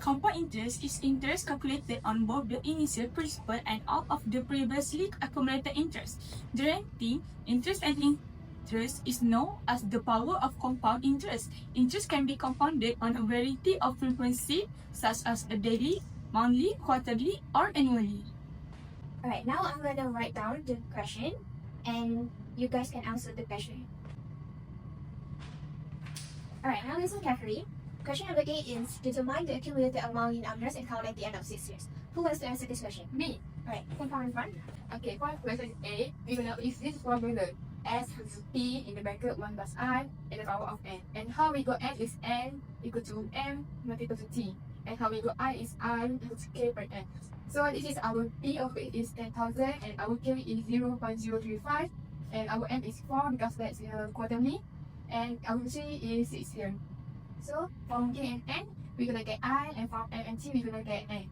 Compound interest is interest calculated on both the initial principal and all of the previously accumulated interest. Guaranteed interest and interest is known as the power of compound interest. Interest can be compounded on a variety of frequency, such as a daily, monthly, quarterly, or annually. Alright, now I'm gonna write down the question and you guys can answer the question. Alright, now listen carefully. Question number 8 is determine the accumulated amount in interest account at the end of 6 years. Who wants to answer this question? Me. Alright, can come in front. Okay, for question A, we're gonna use this formula. S has P in the bracket 1 plus I in the power of N. And how we got N is N equal to M multiple to T. And how we got I is I equal to K per N. So this is our P of it is 10,000 and our K is 0.035 and our M is 4 because that's quarterly and our T is 6 here. So from K and N, we're gonna get I, and from M and T, we're gonna get N.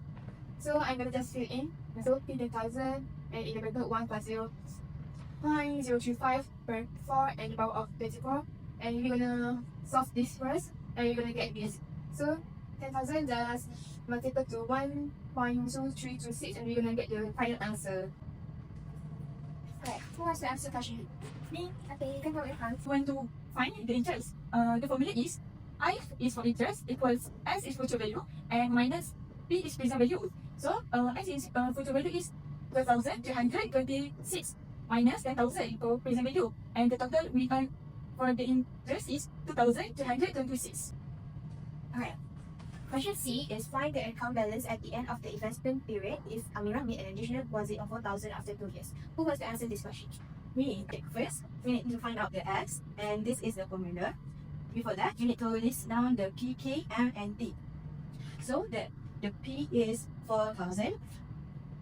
So I'm gonna just fill in. So P 10,000 and in the bracket 1 plus 0.035 per 4 and the power of 24. And we're gonna solve this first and we're gonna get this. So 10,000 just multiple to 1.2326 and we're gonna get the final answer. Alright, who wants to answer the question? Me. Okay, you can come in front. When to find the interest, the formula is I is for interest equals S is future value and minus P is present value. So S is future value is 12,226 minus 10,000 for present value, and the total we earn for the interest is 2,226. Alright. Question C is find the account balance at the end of the investment period if Amira made an additional deposit of 4,000 after 2 years. Who wants to answer this question? We take first, we need to find out the S, and this is the formula. Before that, you need to list down the P, K, M, and T. So the P is 4,000,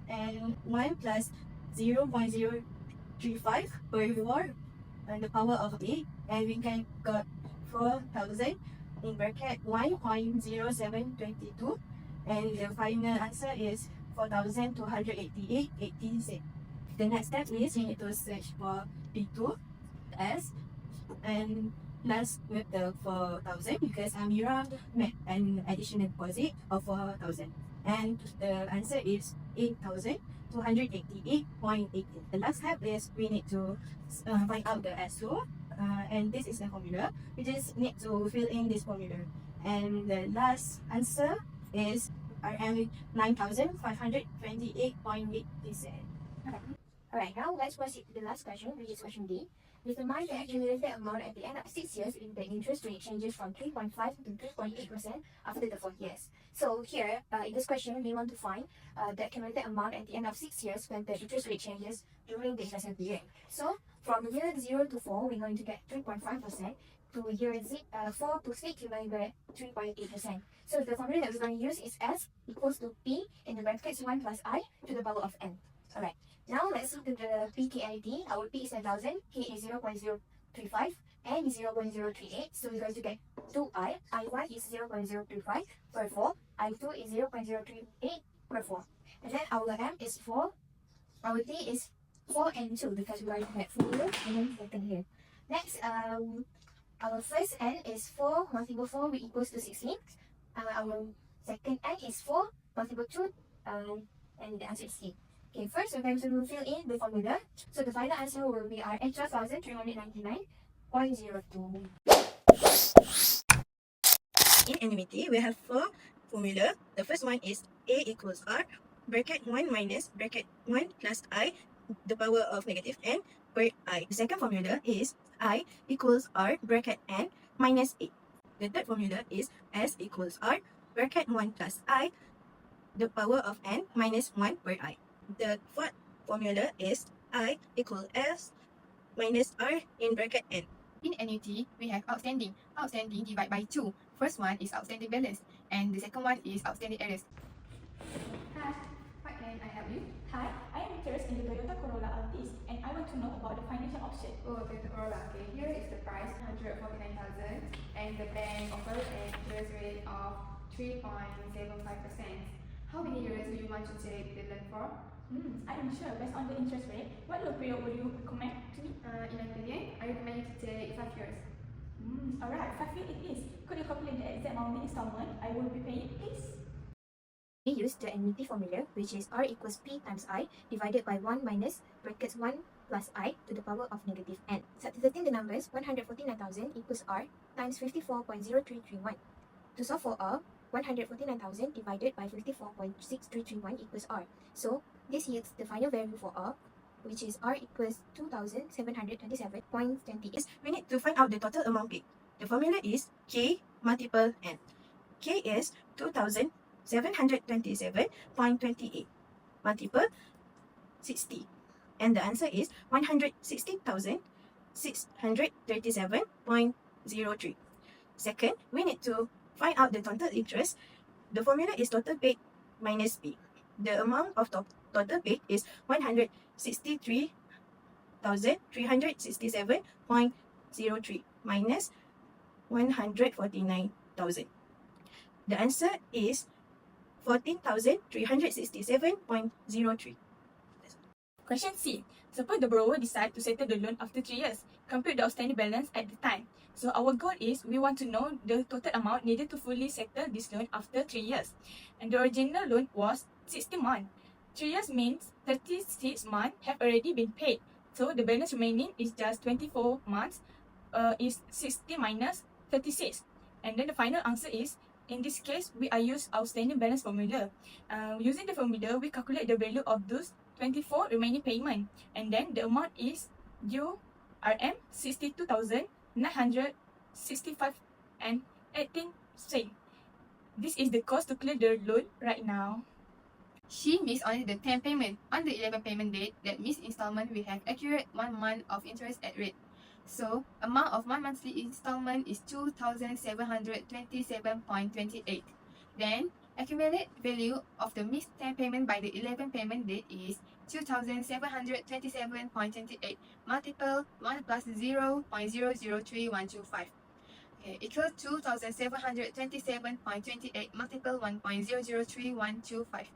and 1 plus 0.035 per 4, and the power of A, and we can got 4,000 in bracket 1.0722, and the final answer is 4,288.18 cents. The next step is you need to search for P2 S and plus with the 4,000 because Amira made an additional deposit of 4,000 and the answer is 8,288.18. The last step is we need to find out the SO and this is the formula. We just need to fill in this formula and the last answer is RM 9,528.80. Alright, now let's proceed to the last question, which is question D. Determine the accumulated amount at the end of 6 years if the interest rate changes from 3.5 to 3.8% after the 4 years. So here, in this question, we want to find the accumulated amount at the end of 6 years when the interest rate changes during the investment period. So from year 0 to 4, we're going to get 3.5%. To year 4 to 6, we're going to get 3.8%. So the formula that we're going to use is S equals to P in the brackets 1 plus I to the power of N. Alright. Now let's look at the PKID. Our P is 10,000, K is 0.035, N is 0.038. So we're going to get 2I. I1 is 0.035 per 4. I2 is 0.038 per 4. And then our M is 4. Our T is 4 and 2 because we're going to get 4 here and then second here. Next, our first N is 4 multiple 4 which equals to 16. Our second N is 4 multiple 2 and the answer is 8. Okay, first we're going to fill in the formula. So the final answer will be our 12,399.02. In Annuity, we have 4 formula. The first one is A equals R, bracket 1 minus bracket 1 plus I, the power of negative N per I. The second formula is I equals R, bracket N minus 8. The third formula is S equals R, bracket 1 plus I, the power of N minus 1 per I. The fourth formula is I equal S minus R in bracket N. In Annuity, we have outstanding. Outstanding divided by 2. First one is outstanding balance and the second one is outstanding errors. Hi, how can I help you? Hi, I am interested in the Toyota Corolla Altis and I want to know about the financial option. Oh, Toyota Corolla. Okay, here is the price 149,000 and the bank offers an interest rate of 3.75%. How many years do you want to take the loan for? I'm sure based on the interest rate. What loan period would you recommend to me? In my opinion, I recommend you to take 5 years. Alright, 5 years it is. Could you calculate the exact monthly installment I will be paying, please? We use the annuity formula, which is R equals P times I divided by 1 minus brackets 1 plus I to the power of negative n. Substituting the numbers, 149,000 equals R times 54.0331. To solve for R, 149,000 divided by 54.6331 equals R. So, this yields the final value for R, which is R equals 2,727.28. We need to find out the total amount paid. The formula is K multiple N. K is 2,727.28 multiple 60. And the answer is 160,637.03. Second, we need to find out the total interest. The formula is total paid minus P. The amount of total paid is 163,367.03 minus 149,000. The answer is 14,367.03. Question C. Suppose the borrower decides to settle the loan after 3 years. Compute the outstanding balance at the time. So our goal is we want to know the total amount needed to fully settle this loan after 3 years. And the original loan was 60 months. 3 years means 36 months have already been paid. So the balance remaining is just 24 months is 60 minus 36. And then the final answer is, in this case, we are use outstanding balance formula. Using the formula, we calculate the value of those 24 remaining payment, and then the amount is URM 62,965 and 18 cents. This is the cost to clear the loan right now. She missed only the 10 payment. On the 11 payment date, that missed installment will have accurate 1 month of interest at rate. So, amount of 1 monthly installment is 2,727.28. Then, accumulate value of the missed 10 payment by the 11 payment date is 2,727.28 multiple 1 plus 0.003125. Okay, equal 2,727.28 multiple 1.003125.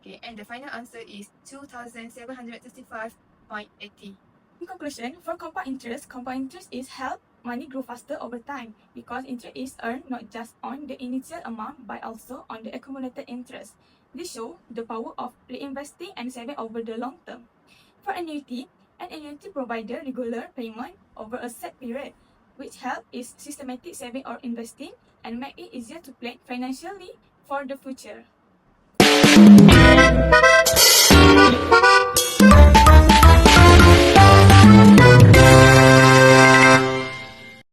Okay, and the final answer is 2,735.80. In conclusion, for compound interest is help money grow faster over time because interest is earned not just on the initial amount but also on the accumulated interest. This shows the power of reinvesting and saving over the long term. For annuity, an annuity provides regular payment over a set period, which help is systematic saving or investing and make it easier to plan financially for the future.